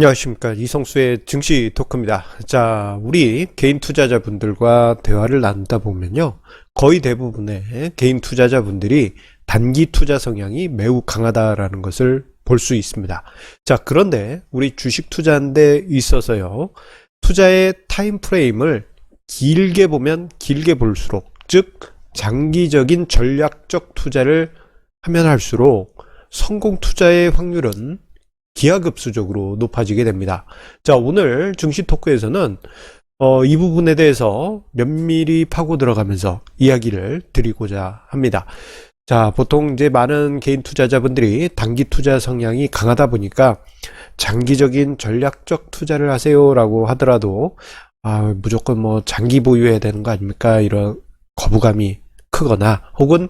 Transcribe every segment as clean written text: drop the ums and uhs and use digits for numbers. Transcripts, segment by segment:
안녕하십니까. 이성수의 증시 토크입니다. 자, 우리 개인 투자자분들과 대화를 나누다 보면요. 거의 대부분의 개인 투자자분들이 단기 투자 성향이 매우 강하다라는 것을 볼 수 있습니다. 자, 그런데 우리 주식 투자하는 데 있어서요. 투자의 타임 프레임을 길게 보면 길게 볼수록, 즉 장기적인 전략적 투자를 하면 할수록 성공 투자의 확률은 기하급수적으로 높아지게 됩니다. 자, 오늘 증시 토크에서는 이 부분에 대해서 면밀히 파고 들어가면서 이야기를 드리고자 합니다. 자, 보통 이제 많은 개인 투자자분들이 단기 투자 성향이 강하다 보니까 장기적인 전략적 투자를 하세요라고 하더라도 무조건 뭐 장기 보유해야 되는 거 아닙니까? 이런 거부감이 크거나 혹은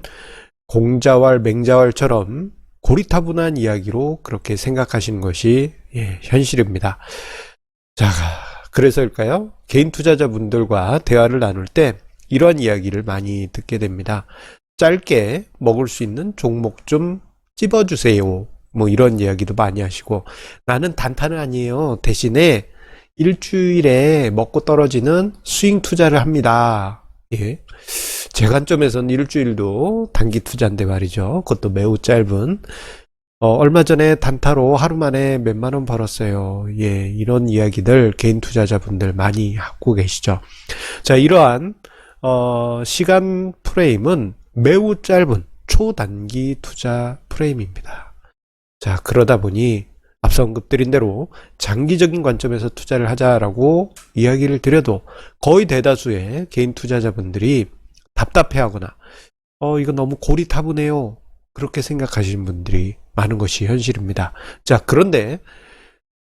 공자왈, 맹자왈처럼 고리타분한 이야기로 그렇게 생각하시는 것이 현실입니다. 자, 그래서일까요? 개인 투자자분들과 대화를 나눌 때 이러한 이야기를 많이 듣게 됩니다. 짧게 먹을 수 있는 종목 좀 찝어주세요. 뭐 이런 이야기도 많이 하시고, 나는 단타는 아니에요. 대신에 일주일에 먹고 떨어지는 스윙 투자를 합니다. 예. 제 관점에서는 일주일도 단기 투자인데 말이죠. 그것도 매우 짧은. 얼마 전에 단타로 하루 만에 몇만 원 벌었어요. 예, 이런 이야기들 개인 투자자분들 많이 하고 계시죠. 자, 이러한 시간 프레임은 매우 짧은 초단기 투자 프레임입니다. 자, 그러다 보니 앞서 언급드린 대로 장기적인 관점에서 투자를 하자라고 이야기를 드려도 거의 대다수의 개인 투자자분들이 답답해하거나 이거 너무 고리타분해요, 그렇게 생각하시는 분들이 많은 것이 현실입니다. 자, 그런데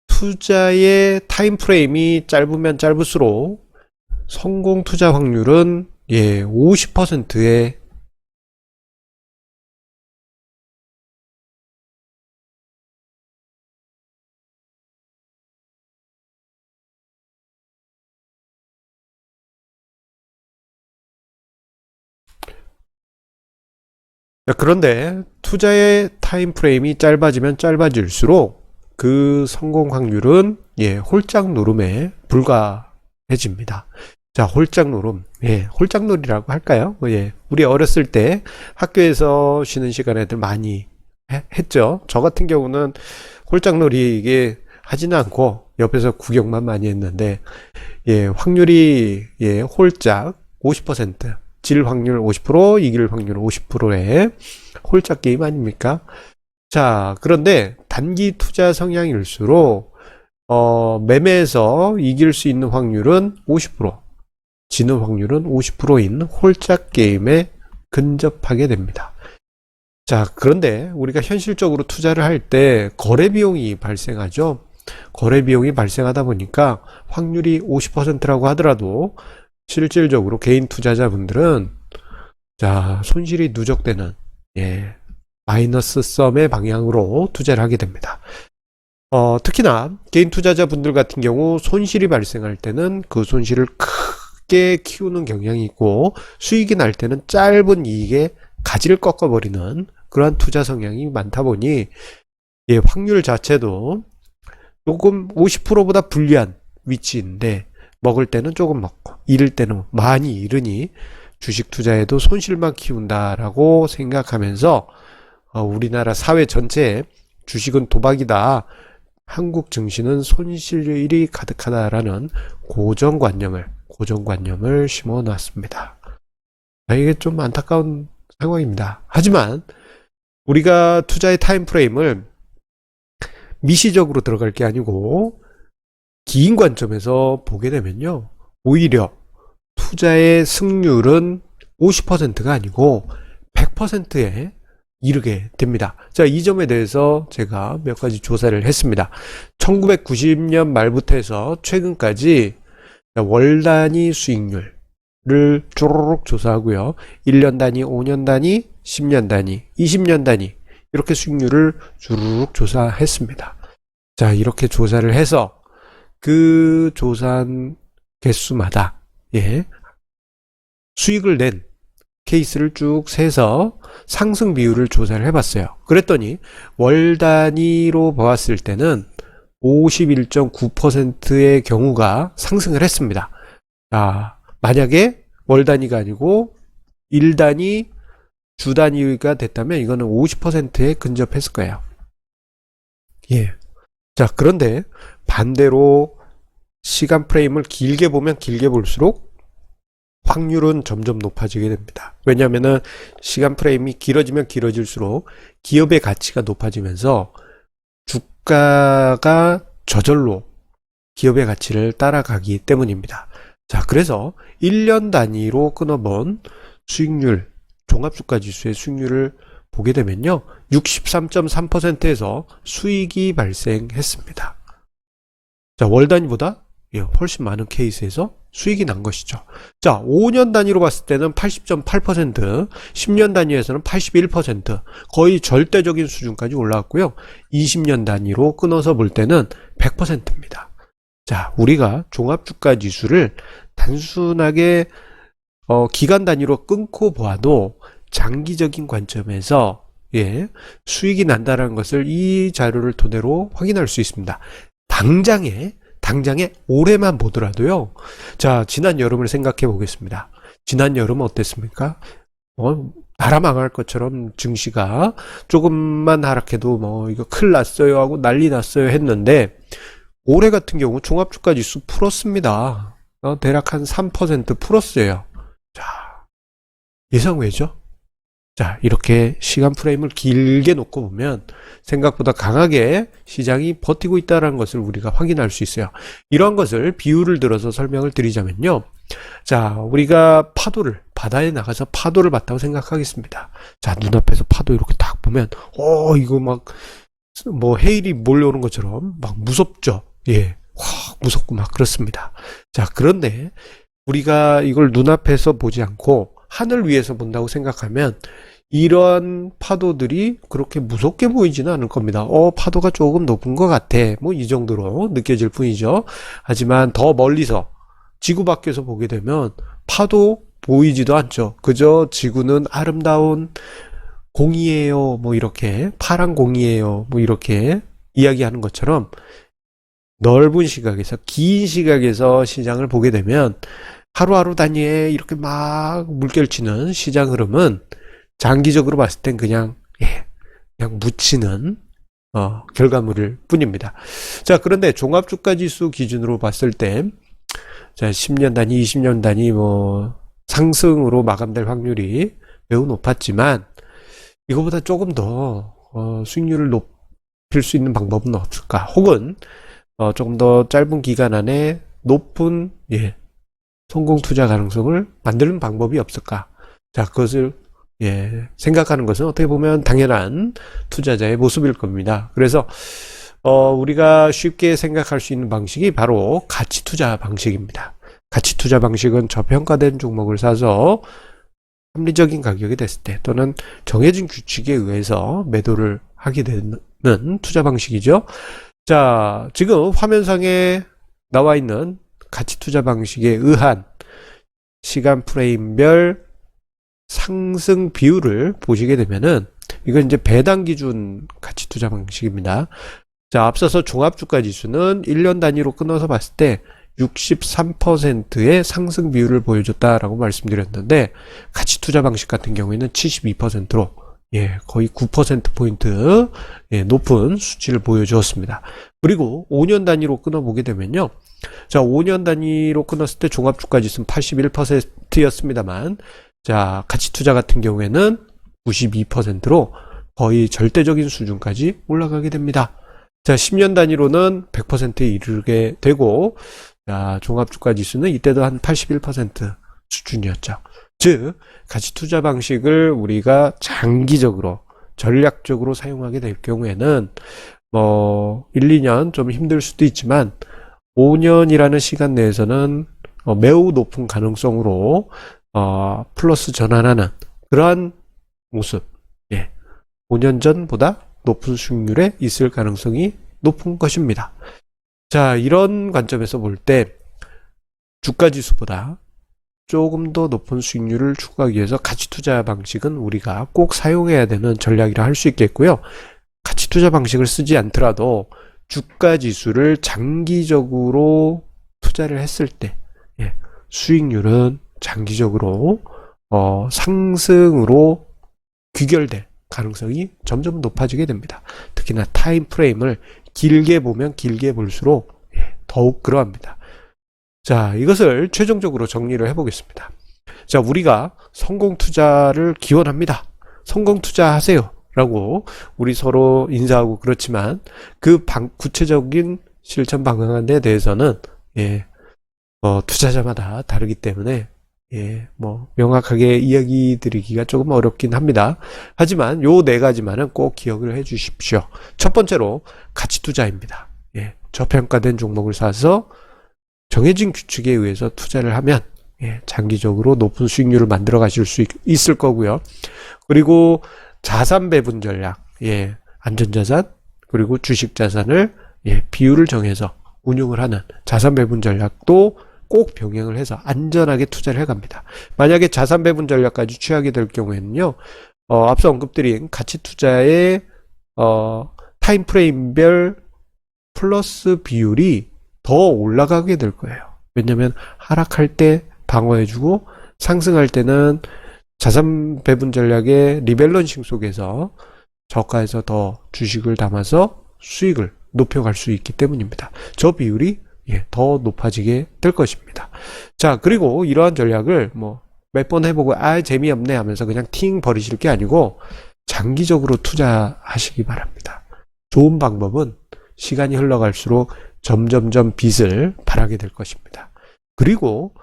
투자의 타임프레임이 짧으면 짧을수록 성공 투자 확률은 50%의 그런데 투자의 타임 프레임이 짧아지면 짧아질수록 그 성공 확률은 홀짝 노름에 불과해집니다. 자, 홀짝 노름, 홀짝놀이라고 할까요? 우리 어렸을 때 학교에서 쉬는 시간에들 많이 했죠. 저 같은 경우는 홀짝놀이 이게 하지는 않고 옆에서 구경만 많이 했는데, 확률이 홀짝 50%, 질 확률 50%, 이길 확률 50%의 홀짝 게임 아닙니까? 자, 그런데 단기 투자 성향일수록 매매에서 이길 수 있는 확률은 50%, 지는 확률은 50%인 홀짝 게임에 근접하게 됩니다. 자, 그런데 우리가 현실적으로 투자를 할 때 거래 비용이 발생하죠. 거래 비용이 발생하다 보니까 확률이 50%라고 하더라도 실질적으로 개인 투자자분들은 손실이 누적되는 마이너스 썸의 방향으로 투자를 하게 됩니다. 특히나 개인 투자자분들 같은 경우 손실이 발생할 때는 그 손실을 크게 키우는 경향이 있고, 수익이 날 때는 짧은 이익에 가지를 꺾어버리는 그러한 투자 성향이 많다 보니 확률 자체도 조금 50%보다 불리한 위치인데, 먹을 때는 조금 먹고 잃을 때는 많이 잃으니 주식 투자에도 손실만 키운다라고 생각하면서 우리나라 사회 전체에 주식은 도박이다, 한국 증시는 손실이 가득하다라는 고정관념을 심어 놨습니다. 이게 좀 안타까운 상황입니다. 하지만 우리가 투자의 타임 프레임을 미시적으로 들어갈 게 아니고 긴 관점에서 보게 되면요, 오히려 투자의 승률은 50%가 아니고 100%에 이르게 됩니다. 자, 이 점에 대해서 제가 몇 가지 조사를 했습니다. 1990년 말부터 해서 최근까지 월 단위 수익률을 쪼르륵 조사하고요, 1년 단위, 5년 단위, 10년 단위, 20년 단위, 이렇게 수익률을 주르륵 조사했습니다. 자, 이렇게 조사를 해서 그 조사한 개수마다 수익을 낸 케이스를 쭉 세서 상승 비율을 조사를 해봤어요. 그랬더니 월 단위로 보았을 때는 51.9%의 경우가 상승을 했습니다. 만약에 월 단위가 아니고 일 단위, 주 단위가 됐다면 이거는 50%에 근접했을 거예요. 예. 자, 그런데 반대로 시간 프레임을 길게 보면 길게 볼수록 확률은 점점 높아지게 됩니다. 왜냐하면은 시간 프레임이 길어지면 길어질수록 기업의 가치가 높아지면서 주가가 저절로 기업의 가치를 따라가기 때문입니다. 자, 그래서 1년 단위로 끊어본 수익률, 종합주가지수의 수익률을 보게 되면요, 63.3%에서 수익이 발생했습니다. 자, 월 단위보다 훨씬 많은 케이스에서 수익이 난 것이죠. 자, 5년 단위로 봤을 때는 80.8%, 10년 단위에서는 81%, 거의 절대적인 수준까지 올라왔고요. 20년 단위로 끊어서 볼 때는 100%입니다. 자, 우리가 종합주가지수를 단순하게 기간 단위로 끊고 보아도 장기적인 관점에서 수익이 난다는 것을 이 자료를 토대로 확인할 수 있습니다. 당장에 올해만 보더라도요. 자, 지난 여름을 생각해 보겠습니다. 지난 여름은 어땠습니까? 나라 망할 것처럼 증시가 조금만 하락해도 이거 큰일 났어요 하고 난리 났어요 했는데, 올해 같은 경우 종합주가지수 풀었습니다. 대략 한 3% 풀었어요. 자, 예상 외죠? 자, 이렇게 시간 프레임을 길게 놓고 보면 생각보다 강하게 시장이 버티고 있다는 것을 우리가 확인할 수 있어요. 이러한 것을 비유를 들어서 설명을 드리자면요. 자, 우리가 바다에 나가서 파도를 봤다고 생각하겠습니다. 자, 눈앞에서 파도 이렇게 딱 보면, 이거 해일이 몰려오는 것처럼 막 무섭죠? 무섭고 막 그렇습니다. 자, 그런데 우리가 이걸 눈앞에서 보지 않고 하늘 위에서 본다고 생각하면 이러한 파도들이 그렇게 무섭게 보이지는 않을 겁니다. 파도가 조금 높은 것 같아. 이 정도로 느껴질 뿐이죠. 하지만 더 멀리서 지구 밖에서 보게 되면 파도 보이지도 않죠. 그저 지구는 아름다운 공이에요. 이렇게 파란 공이에요. 이렇게 이야기하는 것처럼 넓은 시각에서, 긴 시각에서 시장을 보게 되면 하루하루 단위에 이렇게 막 물결치는 시장 흐름은 장기적으로 봤을 땐 그냥 묻히는 결과물일 뿐입니다. 자, 그런데 종합주가지수 기준으로 봤을 때, 자, 10년 단위, 20년 단위 상승으로 마감될 확률이 매우 높았지만 이거보다 조금 더 수익률을 높일 수 있는 방법은 없을까? 혹은 조금 더 짧은 기간 안에 높은 성공 투자 가능성을 만드는 방법이 없을까? 자, 그것을 생각하는 것은 어떻게 보면 당연한 투자자의 모습일 겁니다. 그래서 우리가 쉽게 생각할 수 있는 방식이 바로 가치 투자 방식입니다. 가치 투자 방식은 저평가된 종목을 사서 합리적인 가격이 됐을 때, 또는 정해진 규칙에 의해서 매도를 하게 되는 투자 방식이죠. 자, 지금 화면상에 나와 있는 가치 투자 방식에 의한 시간 프레임별 상승 비율을 보시게 되면은, 이건 이제 배당 기준 가치 투자 방식입니다. 자, 앞서서 종합주가 지수는 1년 단위로 끊어서 봤을 때 63%의 상승 비율을 보여줬다라고 말씀드렸는데, 가치 투자 방식 같은 경우에는 72%로 거의 9%포인트 높은 수치를 보여주었습니다. 그리고 5년 단위로 끊어보게 되면요. 자, 5년 단위로 끊었을 때 종합주가 지수는 81%였습니다만, 자, 가치 투자 같은 경우에는 92%로 거의 절대적인 수준까지 올라가게 됩니다. 자, 10년 단위로는 100%에 이르게 되고, 자, 종합주가 지수는 이때도 한 81% 수준이었죠. 즉, 가치 투자 방식을 우리가 장기적으로, 전략적으로 사용하게 될 경우에는 1, 2년 좀 힘들 수도 있지만 5년이라는 시간 내에서는 매우 높은 가능성으로 플러스 전환하는 그러한 모습, 5년 전보다 높은 수익률에 있을 가능성이 높은 것입니다. 자, 이런 관점에서 볼 때 주가지수보다 조금 더 높은 수익률을 추구하기 위해서 가치투자 방식은 우리가 꼭 사용해야 되는 전략이라 할 수 있겠고요. 가치투자 방식을 쓰지 않더라도 주가 지수를 장기적으로 투자를 했을 때 수익률은 장기적으로 상승으로 귀결될 가능성이 점점 높아지게 됩니다. 특히나 타임 프레임을 길게 보면 길게 볼수록 더욱 그러합니다. 자, 이것을 최종적으로 정리를 해보겠습니다. 자, 우리가 성공 투자를 기원합니다. 성공 투자하세요 라고 우리 서로 인사하고 그렇지만 그 구체적인 실천 방안에 대해서는 투자자마다 다르기 때문에 명확하게 이야기 드리기가 조금 어렵긴 합니다. 하지만 요 네 가지만은 꼭 기억을 해 주십시오. 첫 번째로 가치 투자입니다. 저평가된 종목을 사서 정해진 규칙에 의해서 투자를 하면 장기적으로 높은 수익률을 만들어 가실 수 있을 거고요. 그리고 자산 배분 전략, 안전자산 그리고 주식자산을 비율을 정해서 운용을 하는 자산 배분 전략도 꼭 병행을 해서 안전하게 투자를 해갑니다. 만약에 자산 배분 전략까지 취하게 될 경우에는요, 앞서 언급드린 가치 투자의 타임프레임별 플러스 비율이 더 올라가게 될 거예요. 왜냐하면 하락할 때 방어해주고 상승할 때는 자산 배분 전략의 리밸런싱 속에서 저가에서 더 주식을 담아서 수익을 높여갈 수 있기 때문입니다. 저 비율이 더 높아지게 될 것입니다. 자, 그리고 이러한 전략을 몇 번 해보고 재미없네 하면서 그냥 팅 버리실 게 아니고 장기적으로 투자하시기 바랍니다. 좋은 방법은 시간이 흘러갈수록 점점점 빚을 발하게 될 것입니다. 그리고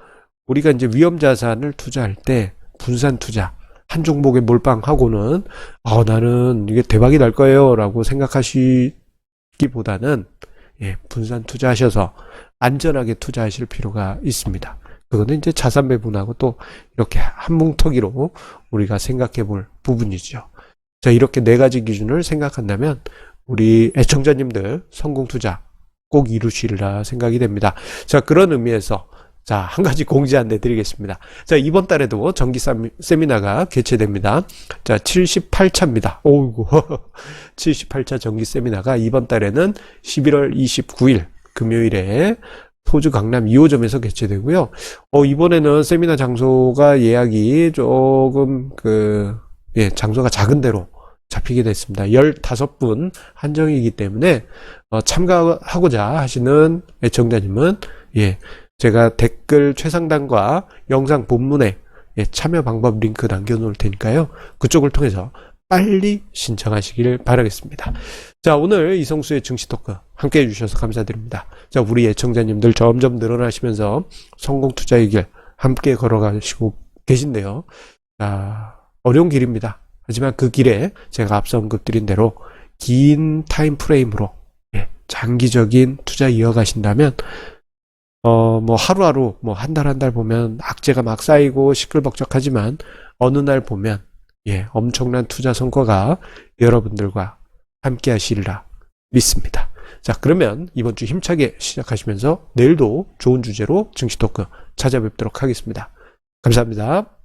우리가 이제 위험자산을 투자할 때 분산 투자, 한 종목에 몰빵하고는 나는 이게 대박이 날 거예요 라고 생각하시기보다는 분산 투자하셔서 안전하게 투자하실 필요가 있습니다. 그거는 이제 자산 배분하고 또 이렇게 한 뭉텅이로 우리가 생각해 볼 부분이죠. 자, 이렇게 네 가지 기준을 생각한다면 우리 애청자님들 성공 투자 꼭 이루시리라 생각이 됩니다. 자, 그런 의미에서 자, 한 가지 공지 안내 드리겠습니다. 자, 이번 달에도 정기 세미나가 개최됩니다. 자, 78차입니다. 오이구. 78차 정기 세미나가 이번 달에는 11월 29일 금요일에 호주 강남 2호점에서 개최되고요. 이번에는 세미나 장소가 예약이 조금 장소가 작은 데로 잡히게 됐습니다. 15분 한정이기 때문에 참가하고자 하시는 애청자님은 제가 댓글 최상단과 영상 본문에 참여 방법 링크 남겨놓을 테니까요. 그쪽을 통해서 빨리 신청하시길 바라겠습니다. 자, 오늘 이성수의 증시 토크 함께 해주셔서 감사드립니다. 자, 우리 애청자님들 점점 늘어나시면서 성공 투자의 길 함께 걸어가시고 계신데요. 자, 어려운 길입니다. 하지만 그 길에 제가 앞서 언급드린 대로 긴 타임 프레임으로 장기적인 투자 이어가신다면 하루하루 한 달 한 달 보면 악재가 막 쌓이고 시끌벅적하지만 어느 날 보면 엄청난 투자 성과가 여러분들과 함께 하시리라 믿습니다. 자, 그러면 이번 주 힘차게 시작하시면서 내일도 좋은 주제로 증시 토크 찾아뵙도록 하겠습니다. 감사합니다.